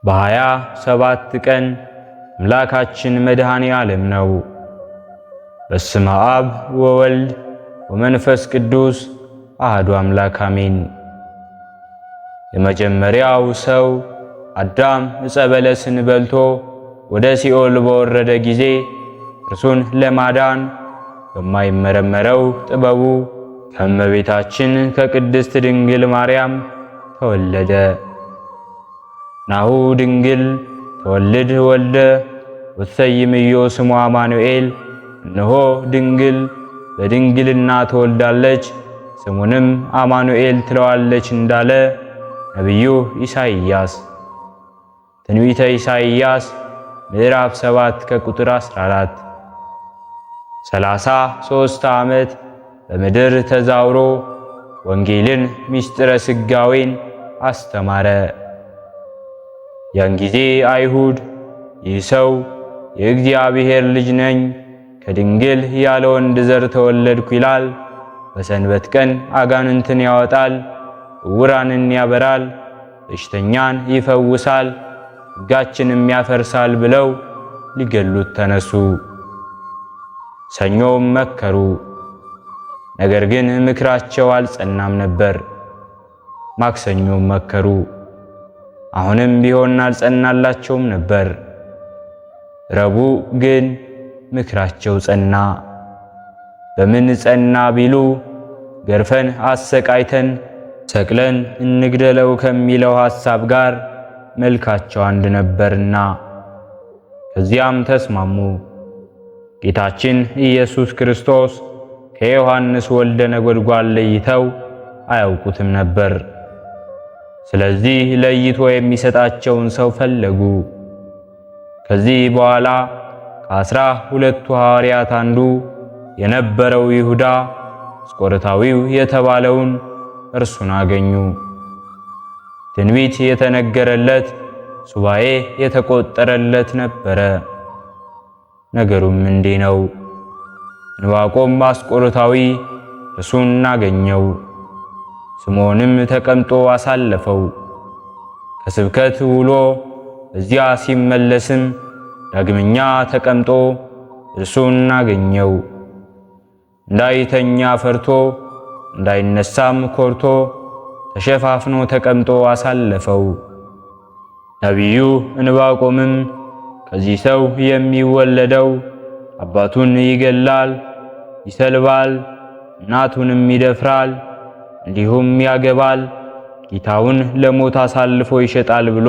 በ27 ቀን አምላካችን መድኃኔ ዓለም ነው። በስመ አብ ወወልድ ወመንፈስ ቅዱስ አሐዱ አምላክ አሜን። የመጀመሪያው ሰው አዳም ዕፀ በለስን በልቶ ወደ ሲኦል በወረደ ጊዜ እርሱን ለማዳን በማይመረመረው ጥበቡ ከእመቤታችን ከቅድስት ድንግል ማርያም ተወለደ። ናሁ ድንግል ተወልድ ወልደ ወትሰይምዮ ስሙ አማኑኤል። እነሆ ድንግል በድንግልና ትወልዳለች፣ ስሙንም አማኑኤል ትለዋለች እንዳለ ነቢዩ ኢሳይያስ። ትንቢተ ኢሳይያስ ምዕራፍ 7 ከቁጥር 14። 33 ዓመት በምድር ተዛውሮ ወንጌልን ምስጢረ ሥጋዌን አስተማረ። ያን ጊዜ አይሁድ ይህ ሰው የእግዚአብሔር ልጅ ነኝ፣ ከድንግል ያለ ወንድ ዘር ተወለድኩ ይላል፣ በሰንበት ቀን አጋንንትን ያወጣል፣ ዕውራንን ያበራል፣ በሽተኛን ይፈውሳል፣ ሕጋችንም ያፈርሳል ብለው ሊገሉት ተነሱ። ሰኞም መከሩ፣ ነገር ግን ምክራቸው አልጸናም ነበር። ማክሰኞም መከሩ፣ አሁንም ቢሆን አልጸናላቸውም ነበር። ረቡዕ ግን ምክራቸው ጸና። በምን ጸና ቢሉ ገርፈን አሰቃይተን ሰቅለን እንግደለው ከሚለው ሐሳብ ጋር መልካቸው አንድ ነበርና። ከዚያም ተስማሙ። ጌታችን ኢየሱስ ክርስቶስ ከዮሐንስ ወልደ ነጎድጓድ ለይተው አያውቁትም ነበር። ስለዚህ ለይቶ የሚሰጣቸውን ሰው ፈለጉ። ከዚህ በኋላ ከ12ቱ ሐዋርያት አንዱ የነበረው ይሁዳ አስቆሮታዊው የተባለውን እርሱን አገኙ። ትንቢት የተነገረለት ሱባኤ የተቆጠረለት ነበረ። ነገሩም እንዲህ ነው። ዕንባቆም አስቆሮታዊ እርሱን አገኘው። ስምዖንም ተቀምጦ አሳለፈው። ከስብከት ውሎ እዚያ ሲመለስም ዳግመኛ ተቀምጦ እርሱን አገኘው። እንዳይተኛ ፈርቶ እንዳይነሳም ኮርቶ ተሸፋፍኖ ተቀምጦ አሳለፈው። ነቢዩ ዕንባቆምም ከዚህ ሰው የሚወለደው አባቱን ይገላል፣ ይሰልባል፣ እናቱንም ይደፍራል፣ እንዲሁም ያገባል፣ ጌታውን ለሞት አሳልፎ ይሸጣል ብሎ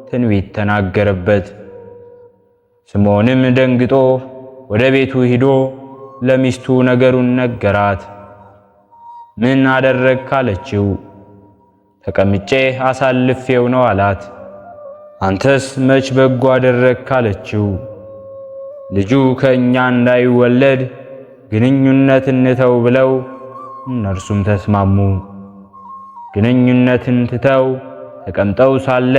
ትንቢት ተናገረበት። ስምዖንም ደንግጦ ወደ ቤቱ ሂዶ ለሚስቱ ነገሩን ነገራት። ምን አደረግክ አለችው። ተቀምጬ አሳልፌው ነው አላት። አንተስ መች በጎ አደረግክ አለችው። ልጁ ከእኛ እንዳይወለድ ግንኙነት እንተው ብለው እነርሱም ተስማሙ። ግንኙነትን ትተው ተቀምጠው ሳለ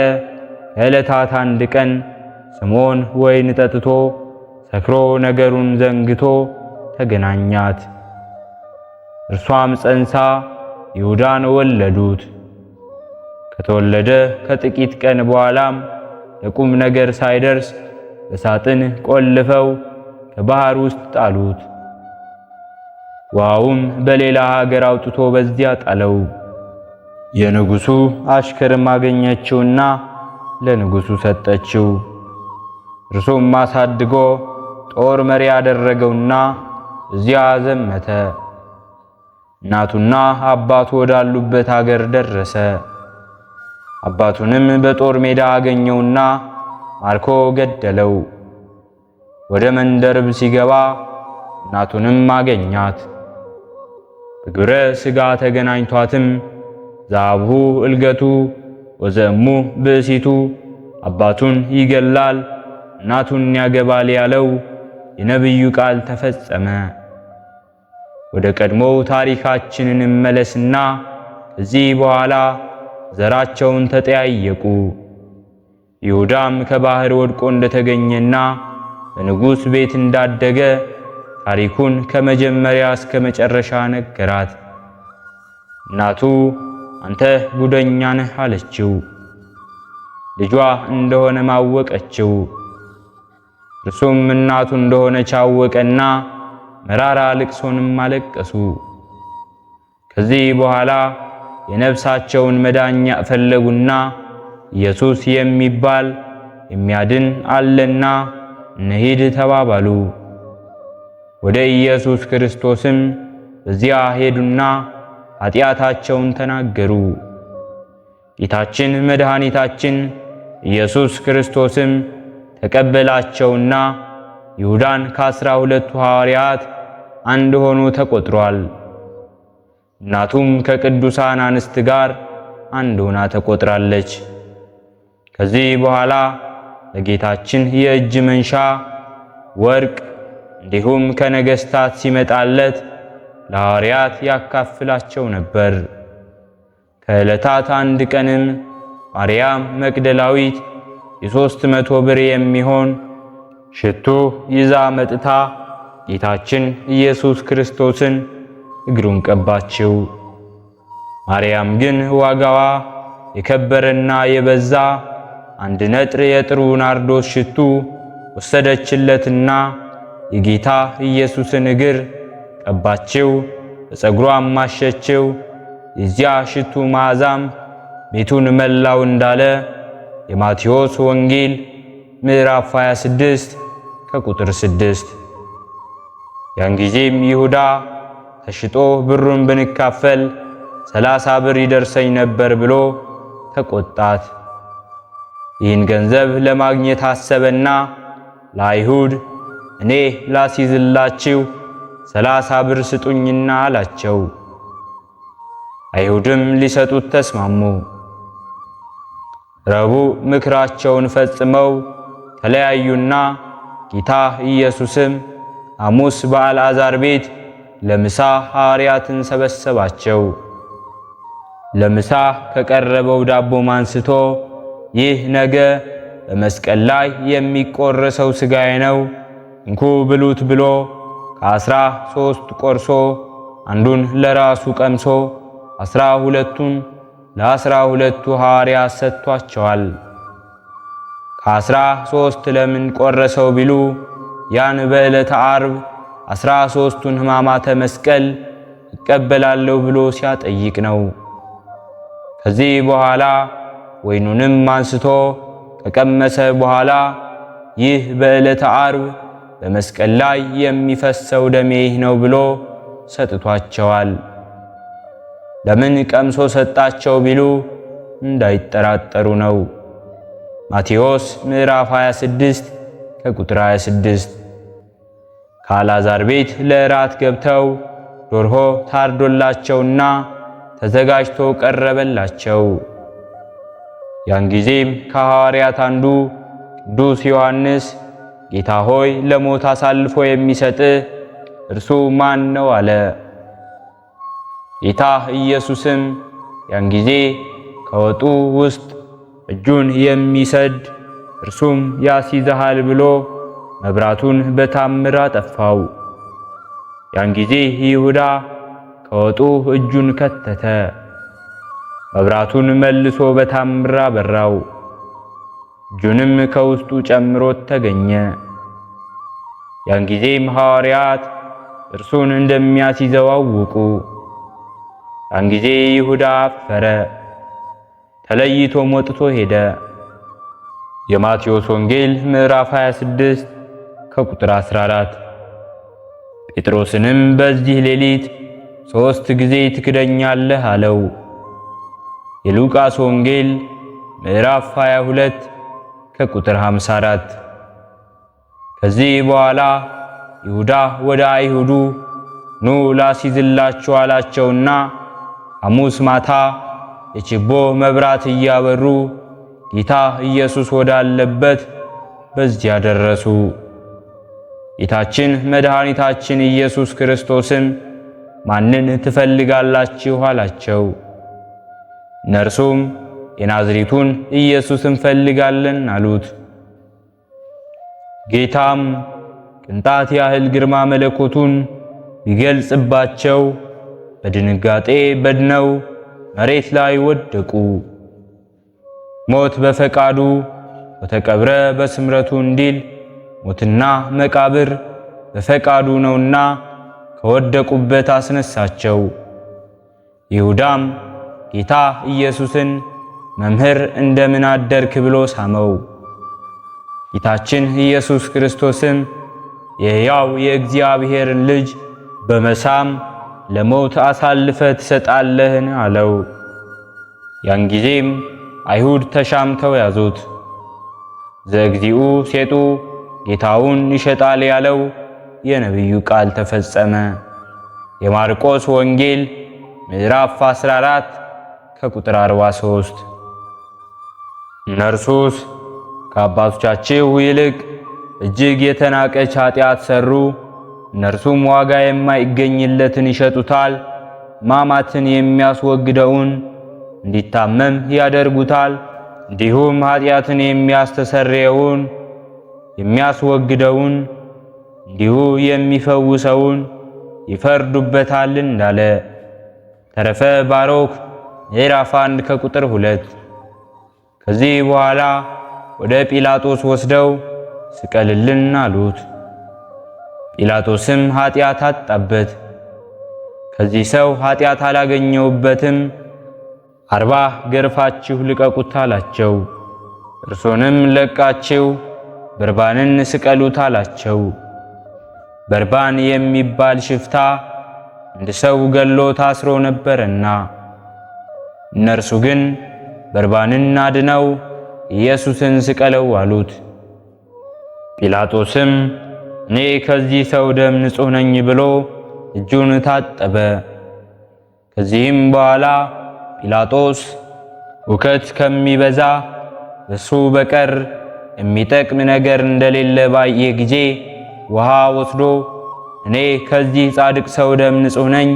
ከዕለታት አንድ ቀን ስምዖን ወይን ጠጥቶ ሰክሮ ነገሩን ዘንግቶ ተገናኛት። እርሷም ጸንሳ ይሁዳን ወለዱት። ከተወለደ ከጥቂት ቀን በኋላም ለቁም ነገር ሳይደርስ በሳጥን ቆልፈው ከባህር ውስጥ ጣሉት። ውሃውም በሌላ ሀገር አውጥቶ በዚያ ጣለው። የንጉሡ አሽከርም አገኘችውና ለንጉሡ ሰጠችው። እርሱም አሳድጎ ጦር መሪ ያደረገውና እዚያ ዘመተ። እናቱና አባቱ ወዳሉበት አገር ደረሰ። አባቱንም በጦር ሜዳ አገኘውና ማርኮ ገደለው። ወደ መንደርም ሲገባ እናቱንም አገኛት። በግብረ ሥጋ ተገናኝቷትም ዛብሁ እልገቱ ወዘሙ ብእሲቱ አባቱን ይገላል እናቱን ያገባል ያለው የነቢዩ ቃል ተፈጸመ። ወደ ቀድሞው ታሪካችንን እንመለስና ከዚህ በኋላ ዘራቸውን ተጠያየቁ። ይሁዳም ከባህር ወድቆ እንደተገኘና በንጉሥ ቤት እንዳደገ ታሪኩን ከመጀመሪያ እስከ መጨረሻ ነገራት። እናቱ አንተ ጉደኛ ነህ አለችው። ልጇ እንደሆነ ማወቀችው። እርሱም እናቱ እንደሆነች አወቀና መራራ ልቅሶንም አለቀሱ። ከዚህ በኋላ የነፍሳቸውን መዳኛ ፈለጉና ኢየሱስ የሚባል የሚያድን አለና እንሂድ ተባባሉ። ወደ ኢየሱስ ክርስቶስም በዚያ ሄዱና ኃጢአታቸውን ተናገሩ። ጌታችን መድኃኒታችን ኢየሱስ ክርስቶስም ተቀበላቸውና ይሁዳን ከ12 ሐዋርያት አንድ ሆኖ ተቆጥሯል። እናቱም ከቅዱሳን አንስት ጋር አንድ ሆና ተቆጥራለች። ከዚህ በኋላ ለጌታችን የእጅ መንሻ ወርቅ እንዲሁም ከነገሥታት ሲመጣለት ለሐዋርያት ያካፍላቸው ነበር። ከዕለታት አንድ ቀንም ማርያም መግደላዊት የ300 ብር የሚሆን ሽቱ ይዛ መጥታ ጌታችን ኢየሱስ ክርስቶስን እግሩን ቀባችው። ማርያም ግን ዋጋዋ የከበረና የበዛ 1 ነጥር የጥሩ ናርዶስ ሽቱ ወሰደችለትና የጌታ ኢየሱስን እግር ቀባችው፣ በፀጉሯም ማሸችው። የዚያ ሽቱ መዓዛም ቤቱን መላው እንዳለ የማቴዎስ ወንጌል ምዕራፍ 26 ከቁጥር 6። ያን ጊዜም ይሁዳ ተሽጦ ብሩን ብንካፈል 30 ብር ይደርሰኝ ነበር ብሎ ተቆጣት። ይህን ገንዘብ ለማግኘት አሰበና ለአይሁድ እኔ ላስይዝላችሁ 30 ብር ስጡኝና አላቸው። አይሁድም ሊሰጡት ተስማሙ። ረቡዕ ምክራቸውን ፈጽመው ተለያዩና ጌታ ኢየሱስም ሐሙስ በአልዓዛር ቤት ለምሳ ሐዋርያትን ሰበሰባቸው። ለምሳ ከቀረበው ዳቦም አንስቶ ይህ ነገ በመስቀል ላይ የሚቆረሰው ሥጋዬ ነው፣ እንኩ ብሉት ብሎ ከ13 ቆርሶ አንዱን ለራሱ ቀምሶ 12ቱን ለ12ቱ ሐዋርያት ሰጥቷቸዋል። ከ13 ለምን ቆረሰው ቢሉ ያን በዕለተ ዓርብ 13ቱን ሕማማተ መስቀል ይቀበላለሁ ብሎ ሲያጠይቅ ነው። ከዚህ በኋላ ወይኑንም አንስቶ ከቀመሰ በኋላ ይህ በዕለተ ዓርብ በመስቀል ላይ የሚፈሰው ደሜ ይህ ነው ብሎ ሰጥቷቸዋል። ለምን ቀምሶ ሰጣቸው ቢሉ እንዳይጠራጠሩ ነው። ማቴዎስ ምዕራፍ 26 ከቁጥር 26። ከአልዓዛር ቤት ለእራት ገብተው ዶርሆ ታርዶላቸውና ተዘጋጅቶ ቀረበላቸው። ያን ጊዜም ከሐዋርያት አንዱ ቅዱስ ዮሐንስ ጌታ ሆይ ለሞት አሳልፎ የሚሰጥህ እርሱ ማን ነው አለ። ጌታ ኢየሱስም ያን ጊዜ ከወጡ ውስጥ እጁን የሚሰድ እርሱም ያስይዝሃል ብሎ መብራቱን በታምር አጠፋው። ያን ጊዜ ይሁዳ ከወጡ እጁን ከተተ፣ መብራቱን መልሶ በታምር አበራው። እጁንም ከውስጡ ጨምሮት ተገኘ። ያን ጊዜም ሐዋርያት እርሱን እንደሚያስይዘው አወቁ። ያን ጊዜ ይሁዳ አፈረ፣ ተለይቶም ወጥቶ ሄደ። የማቴዎስ ወንጌል ምዕራፍ 26 ከቁጥር 14። ጴጥሮስንም በዚህ ሌሊት 3 ጊዜ ትክደኛለህ አለው። የሉቃስ ወንጌል ምዕራፍ 22 ከቁጥር 54። ከዚህ በኋላ ይሁዳ ወደ አይሁዱ ኑ ላስይዝላችሁ አላቸውና ሐሙስ ማታ የችቦ መብራት እያበሩ ጌታ ኢየሱስ ወዳለበት በዚያ ደረሱ። ጌታችን መድኃኒታችን ኢየሱስ ክርስቶስም ማንን ትፈልጋላችሁ አላቸው። እነርሱም የናዝሬቱን ኢየሱስ እንፈልጋለን አሉት። ጌታም ቅንጣት ያህል ግርማ መለኮቱን ቢገልጽባቸው በድንጋጤ በድነው መሬት ላይ ወደቁ። ሞት በፈቃዱ ወተቀብረ በስምረቱ እንዲል ሞትና መቃብር በፈቃዱ ነውና ከወደቁበት አስነሳቸው። ይሁዳም ጌታ ኢየሱስን መምህር እንደምን አደርክ ብሎ ሳመው። ጌታችን ኢየሱስ ክርስቶስም የሕያው የእግዚአብሔርን ልጅ በመሳም ለሞት አሳልፈ ትሰጣለህን አለው። ያን ጊዜም አይሁድ ተሻምተው ያዙት። ዘእግዚኡ ሴጡ ጌታውን ይሸጣል ያለው የነቢዩ ቃል ተፈጸመ። የማርቆስ ወንጌል ምዕራፍ 14 ከቁጥር 43። እነርሱስ ከአባቶቻችሁ ይልቅ እጅግ የተናቀች ኃጢአት ሰሩ። እነርሱም ዋጋ የማይገኝለትን ይሸጡታል፣ ማማትን የሚያስወግደውን እንዲታመም ያደርጉታል፣ እንዲሁም ኃጢአትን የሚያስተሰርየውን የሚያስወግደውን እንዲሁ የሚፈውሰውን ይፈርዱበታል እንዳለ ተረፈ ባሮክ ምዕራፍ 1 ከቁጥር 2። ከዚህ በኋላ ወደ ጲላጦስ ወስደው ስቀልልን አሉት። ጲላጦስም ኃጢአት አጣበት። ከዚህ ሰው ኃጢአት አላገኘውበትም፣ 40 ገርፋችሁ ልቀቁት አላቸው። እርሱንም ለቃችሁ በርባንን ስቀሉት አላቸው። በርባን የሚባል ሽፍታ አንድ ሰው ገሎ ታስሮ ነበርና፣ እነርሱ ግን በርባንን አድነው ኢየሱስን ስቀለው አሉት። ጲላጦስም እኔ ከዚህ ሰው ደም ንጹሕ ነኝ ብሎ እጁን ታጠበ። ከዚህም በኋላ ጲላጦስ ሁከት ከሚበዛ በሱ በቀር የሚጠቅም ነገር እንደሌለ ባየ ጊዜ ውሃ ወስዶ እኔ ከዚህ ጻድቅ ሰው ደም ንጹሕ ነኝ፣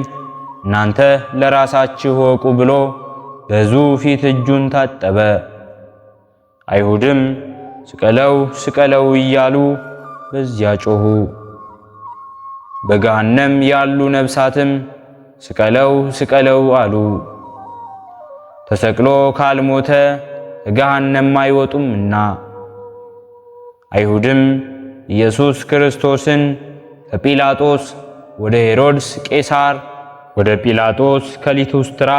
እናንተ ለራሳችሁ ወቁ ብሎ በሕዝቡ ፊት እጁን ታጠበ። አይሁድም ስቀለው ስቀለው እያሉ በዚያ ጮኹ። በገሃነም ያሉ ነፍሳትም ስቀለው ስቀለው አሉ። ተሰቅሎ ካልሞተ ከገሃነም አይወጡምና። አይሁድም ኢየሱስ ክርስቶስን ከጲላጦስ ወደ ሄሮድስ ቄሳር፣ ወደ ጲላጦስ ከሊቱስትራ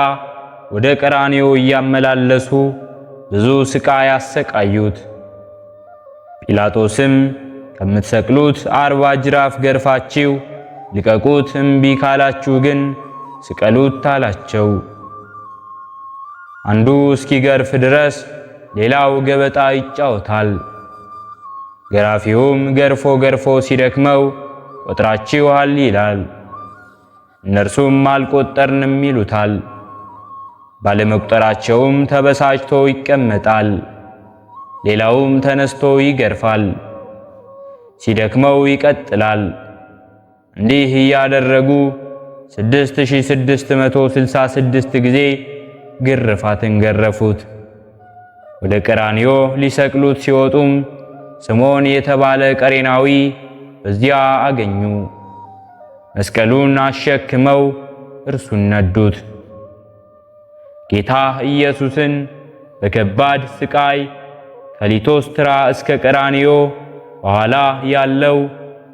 ወደ ቀራንዮ እያመላለሱ ብዙ ስቃይ አሰቃዩት። ጲላጦስም ከምትሰቅሉት 40 ጅራፍ ገርፋችሁ ልቀቁት፣ እምቢ ካላችሁ ግን ስቀሉት አላቸው። አንዱ እስኪገርፍ ድረስ ሌላው ገበጣ ይጫወታል። ገራፊውም ገርፎ ገርፎ ሲደክመው ቆጥራችኋል ይላል። እነርሱም አልቆጠርንም ይሉታል። ባለመቁጠራቸውም ተበሳጭቶ ይቀመጣል። ሌላውም ተነስቶ ይገርፋል፣ ሲደክመው ይቀጥላል። እንዲህ እያደረጉ 6666 ጊዜ ግርፋትን ገረፉት። ወደ ቀራንዮ ሊሰቅሉት ሲወጡም ስምዖን የተባለ ቀሬናዊ በዚያ አገኙ። መስቀሉን አሸክመው እርሱን ነዱት። ጌታ ኢየሱስን በከባድ ስቃይ ከሊቶስትራ እስከ ቀራንዮ በኋላ ያለው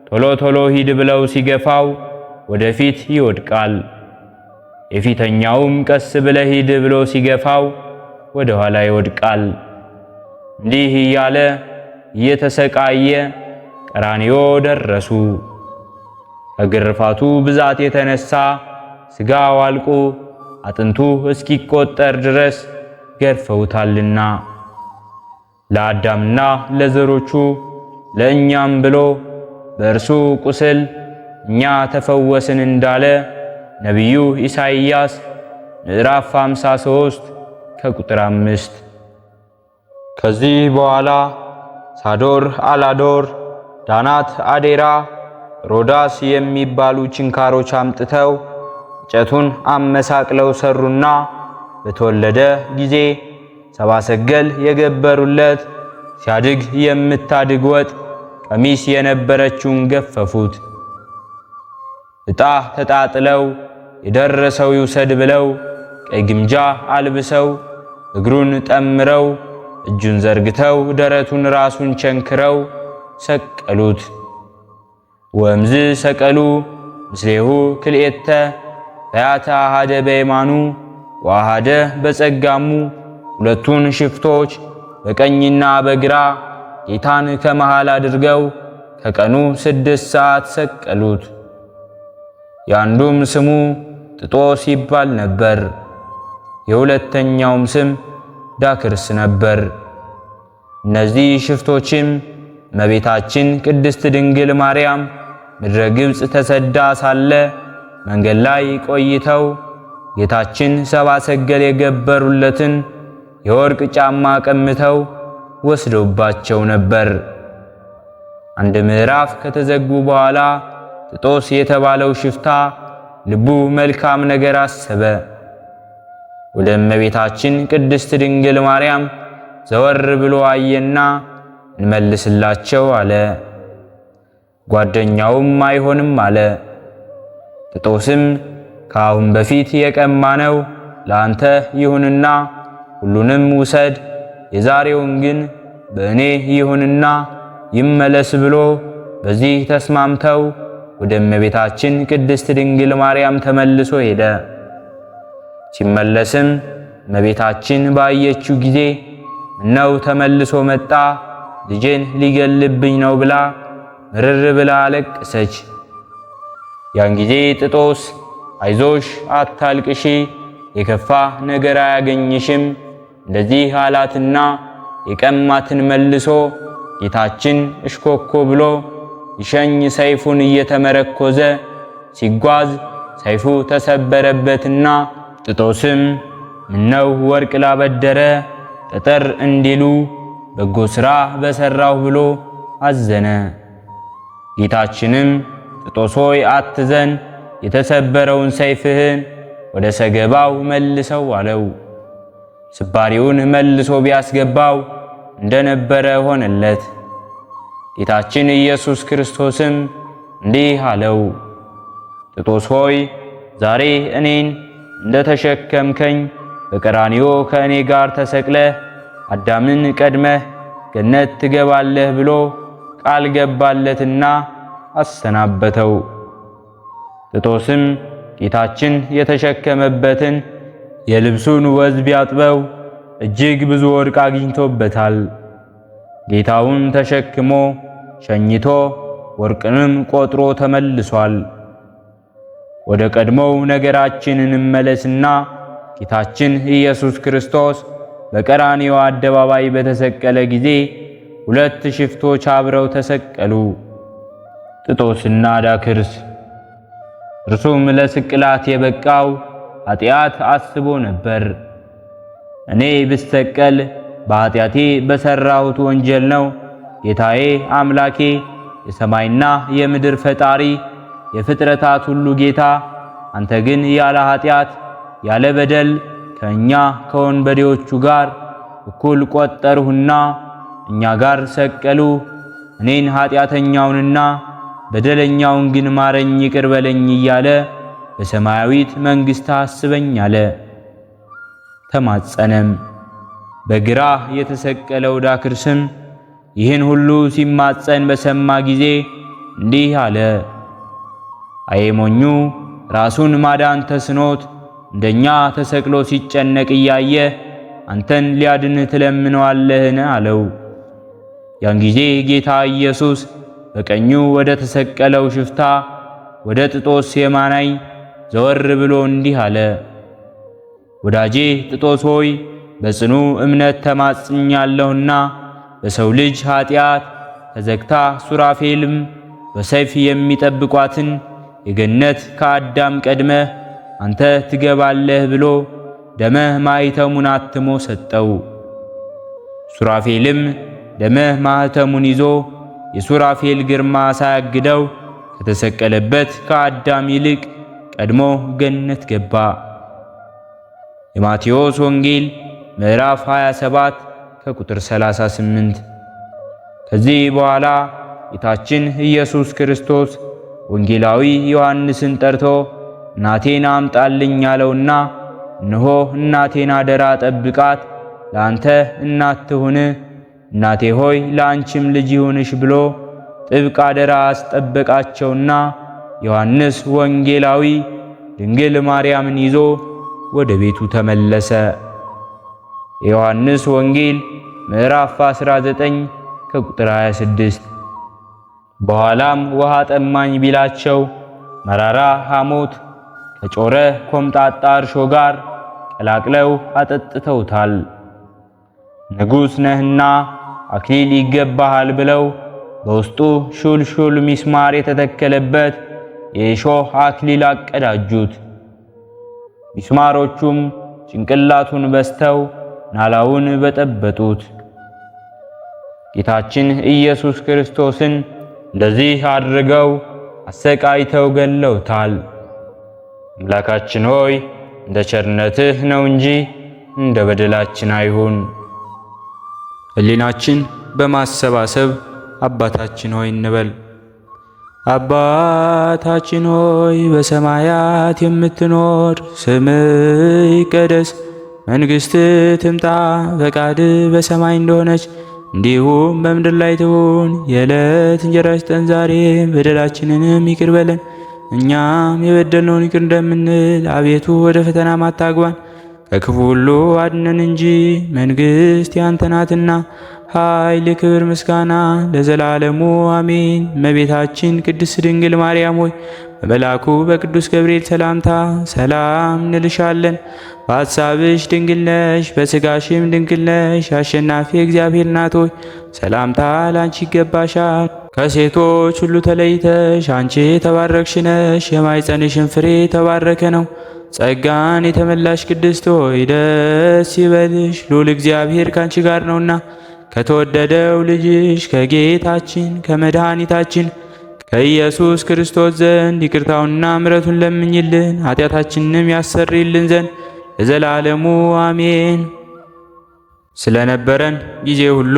ቶሎ ቶሎ ሂድ ብለው ሲገፋው ወደፊት ይወድቃል። የፊተኛውም ቀስ ብለህ ሂድ ብሎ ሲገፋው ወደ ኋላ ይወድቃል። እንዲህ እያለ እየተሰቃየ ቀራንዮ ደረሱ። ከግርፋቱ ብዛት የተነሳ ሥጋው አልቆ አጥንቱ እስኪቆጠር ድረስ ገርፈውታልና ለአዳምና ለዘሮቹ ለእኛም ብሎ በእርሱ ቁስል እኛ ተፈወስን እንዳለ ነቢዩ ኢሳይያስ ምዕራፍ 53 ከቁጥር 5። ከዚህ በኋላ ሳዶር፣ አላዶር፣ ዳናት፣ አዴራ፣ ሮዳስ የሚባሉ ችንካሮች አምጥተው እንጨቱን አመሳቅለው ሰሩና በተወለደ ጊዜ 70 ሰገል የገበሩለት ሲያድግ የምታድግ ወጥ ቀሚስ የነበረችውን ገፈፉት። ዕጣ ተጣጥለው የደረሰው ይውሰድ ብለው ቀይ ግምጃ አልብሰው እግሩን ጠምረው እጁን ዘርግተው ደረቱን ራሱን ቸንክረው ሰቀሉት። ወእምዝ ሰቀሉ ምስሌሁ ክልኤተ ፈያተ አሐደ በየማኑ ወአሐደ በጸጋሙ። ሁለቱን ሽፍቶች በቀኝና በግራ ጌታን ከመሃል አድርገው ከቀኑ 6 ሰዓት ሰቀሉት። የአንዱም ስሙ ጥጦስ ይባል ነበር፣ የሁለተኛውም ስም ዳክርስ ነበር። እነዚህ ሽፍቶችም እመቤታችን ቅድስት ድንግል ማርያም ምድረ ግብፅ ተሰዳ ሳለ መንገድ ላይ ቆይተው ጌታችን ሰብአ ሰገል የገበሩለትን የወርቅ ጫማ ቀምተው ወስደውባቸው ነበር። አንድ ምዕራፍ ከተዘጉ በኋላ ጥጦስ የተባለው ሽፍታ ልቡ መልካም ነገር አሰበ። ወደ እመቤታችን ቅድስት ድንግል ማርያም ዘወር ብሎ አየና እንመልስላቸው አለ። ጓደኛውም አይሆንም አለ። ጥጦስም ከአሁን በፊት የቀማነው ለአንተ ይሁንና ሁሉንም ውሰድ፣ የዛሬውን ግን በእኔ ይሁንና ይመለስ ብሎ በዚህ ተስማምተው ወደ እመቤታችን ቅድስት ድንግል ማርያም ተመልሶ ሄደ። ሲመለስም እመቤታችን ባየችው ጊዜ ምነው ተመልሶ መጣ? ልጄን ሊገልብኝ ነው ብላ ምርር ብላ አለቀሰች። ያን ጊዜ ጥጦስ አይዞሽ፣ አታልቅሺ፣ የከፋ ነገር አያገኝሽም እንደዚህ አላትና የቀማትን መልሶ ጌታችን እሽኮኮ ብሎ ይሸኝ ሰይፉን እየተመረኮዘ ሲጓዝ ሰይፉ ተሰበረበትና ጥጦስም ምነው ወርቅ ላበደረ ጠጠር እንዲሉ በጎ ሥራ በሠራሁ ብሎ አዘነ። ጌታችንም ጥጦስ ሆይ አትዘን፣ የተሰበረውን ሰይፍህን ወደ ሰገባው መልሰው አለው። ስባሪውን መልሶ ቢያስገባው እንደነበረ ሆነለት። ጌታችን ኢየሱስ ክርስቶስም እንዲህ አለው፣ ጥጦስ ሆይ ዛሬ እኔን እንደተሸከምከኝ በቀራንዮ ከእኔ ጋር ተሰቅለህ አዳምን ቀድመህ ገነት ትገባለህ ብሎ ቃል ገባለትና አሰናበተው። ጥጦስም ጌታችን የተሸከመበትን የልብሱን ወዝ ቢያጥበው እጅግ ብዙ ወርቅ አግኝቶበታል። ጌታውን ተሸክሞ ሸኝቶ ወርቅንም ቆጥሮ ተመልሷል። ወደ ቀድሞው ነገራችን እንመለስና ጌታችን ኢየሱስ ክርስቶስ በቀራንዮ አደባባይ በተሰቀለ ጊዜ 2 ሽፍቶች አብረው ተሰቀሉ፣ ጥጦስና ዳክርስ። እርሱም ለስቅላት የበቃው ኃጢአት አስቦ ነበር። እኔ ብሰቀል በኃጢአቴ በሠራሁት ወንጀል ነው። ጌታዬ አምላኬ፣ የሰማይና የምድር ፈጣሪ፣ የፍጥረታት ሁሉ ጌታ፣ አንተ ግን ያለ ኃጢአት ያለ በደል ከእኛ ከወንበዴዎቹ ጋር እኩል ቆጠርሁና እኛ ጋር ሰቀሉ። እኔን ኃጢአተኛውንና በደለኛውን ግን ማረኝ ይቅር በለኝ እያለ በሰማያዊት መንግሥት አስበኝ አለ። ተማጸነም። በግራ የተሰቀለው ዳክርስም ይህን ሁሉ ሲማጸን በሰማ ጊዜ እንዲህ አለ፣ አየሞኙ ራሱን ማዳን ተስኖት እንደኛ ተሰቅሎ ሲጨነቅ እያየ አንተን ሊያድንህ ትለምነዋለህን? አለው። ያን ጊዜ ጌታ ኢየሱስ በቀኙ ወደ ተሰቀለው ሽፍታ ወደ ጥጦስ የማናይ ዘወር ብሎ እንዲህ አለ፣ ወዳጄ ጥጦስ ሆይ በጽኑ እምነት ተማጽኛለሁና በሰው ልጅ ኃጢአት ተዘግታ ሱራፌልም በሰይፍ የሚጠብቋትን የገነት ከአዳም ቀድመህ አንተ ትገባለህ ብሎ ደመ ማኅተሙን አትሞ ሰጠው። ሱራፌልም ደመ ማኅተሙን ይዞ የሱራፌል ግርማ ሳያግደው ከተሰቀለበት ከአዳም ይልቅ ቀድሞ ገነት ገባ። የማቴዎስ ወንጌል ምዕራፍ 27 ከቁጥር 38። ከዚህ በኋላ ጌታችን ኢየሱስ ክርስቶስ ወንጌላዊ ዮሐንስን ጠርቶ እናቴን አምጣልኝ አለውና እነሆ እናቴን አደራ ጠብቃት፣ ለአንተ እናት ትሁን፣ እናቴ ሆይ ለአንቺም ልጅ ይሁንሽ ብሎ ጥብቅ አደራ አስጠበቃቸውና ዮሐንስ ወንጌላዊ ድንግል ማርያምን ይዞ ወደ ቤቱ ተመለሰ። የዮሐንስ ወንጌል ምዕራፍ 19 ከቁጥር 26። በኋላም ውሃ ጠማኝ ቢላቸው መራራ ሐሞት ከጮረ ኮምጣጣ እርሾ ጋር ቀላቅለው አጠጥተውታል። ንጉሥ ነህና አክሊል ይገባሃል ብለው በውስጡ ሹልሹል ሚስማር የተተከለበት የእሾህ አክሊል አቀዳጁት። ሚስማሮቹም ጭንቅላቱን በስተው ናላውን በጠበጡት። ጌታችን ኢየሱስ ክርስቶስን እንደዚህ አድርገው አሰቃይተው ገለውታል። አምላካችን ሆይ እንደ ቸርነትህ ነው እንጂ እንደ በደላችን አይሁን። ሕሊናችን በማሰባሰብ አባታችን ሆይ እንበል። አባታችን ሆይ በሰማያት የምትኖር፣ ስምህ ይቀደስ፣ መንግሥትህ ትምጣ፣ ፈቃድህ በሰማይ እንደሆነች እንዲሁም በምድር ላይ ትሁን። የዕለት እንጀራችንን ስጠን ዛሬ፣ በደላችንንም ይቅር በለን እኛም የበደልነውን ይቅር እንደምንል፣ አቤቱ ወደ ፈተናም አታግባን ከክፉ ሁሉ አድነን እንጂ መንግሥት ያንተ ናትና ኃይል፣ ክብር፣ ምስጋና ለዘላለሙ አሜን። እመቤታችን ቅድስት ድንግል ማርያም ሆይ በመልአኩ በቅዱስ ገብርኤል ሰላምታ ሰላም እንልሻለን። በሐሳብሽ ድንግል ነሽ፣ በሥጋሽም ድንግል ነሽ። አሸናፊ እግዚአብሔር እናት ሆይ ሰላምታ ላንቺ ይገባሻል። ከሴቶች ሁሉ ተለይተሽ አንቺ የተባረክሽ ነሽ፣ የማኅፀንሽን ፍሬ የተባረከ ነው። ጸጋን የተመላሽ ቅድስት ሆይ ደስ ይበልሽ፣ ልዑል እግዚአብሔር ካንቺ ጋር ነውና ከተወደደው ልጅሽ ከጌታችን ከመድኃኒታችን ከኢየሱስ ክርስቶስ ዘንድ ይቅርታውንና ምሕረቱን ለምኝልን ኃጢአታችንንም ያሰርይልን ዘንድ ለዘላለሙ አሜን። ስለነበረን ጊዜ ሁሉ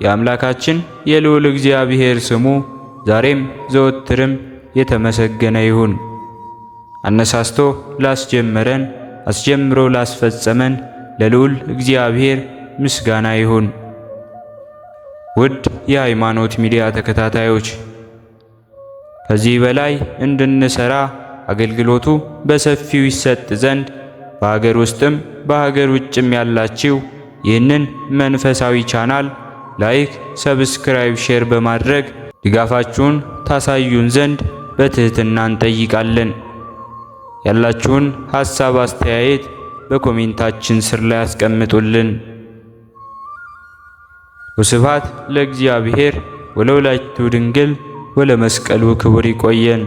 የአምላካችን የልዑል እግዚአብሔር ስሙ ዛሬም ዘወትርም የተመሰገነ ይሁን። አነሳስቶ ላስጀመረን አስጀምሮ ላስፈጸመን ለልዑል እግዚአብሔር ምስጋና ይሁን። ውድ የሃይማኖት ሚዲያ ተከታታዮች ከዚህ በላይ እንድንሰራ አገልግሎቱ በሰፊው ይሰጥ ዘንድ በሀገር ውስጥም በሀገር ውጭም ያላችሁ ይህንን መንፈሳዊ ቻናል ላይክ፣ ሰብስክራይብ፣ ሼር በማድረግ ድጋፋችሁን ታሳዩን ዘንድ በትህትና እንጠይቃለን። ያላችሁን ሐሳብ አስተያየት በኮሜንታችን ስር ላይ አስቀምጡልን። ወስብሐት ለእግዚአብሔር ወለወላዲቱ ድንግል ወለመስቀሉ ክቡር። ይቆየን።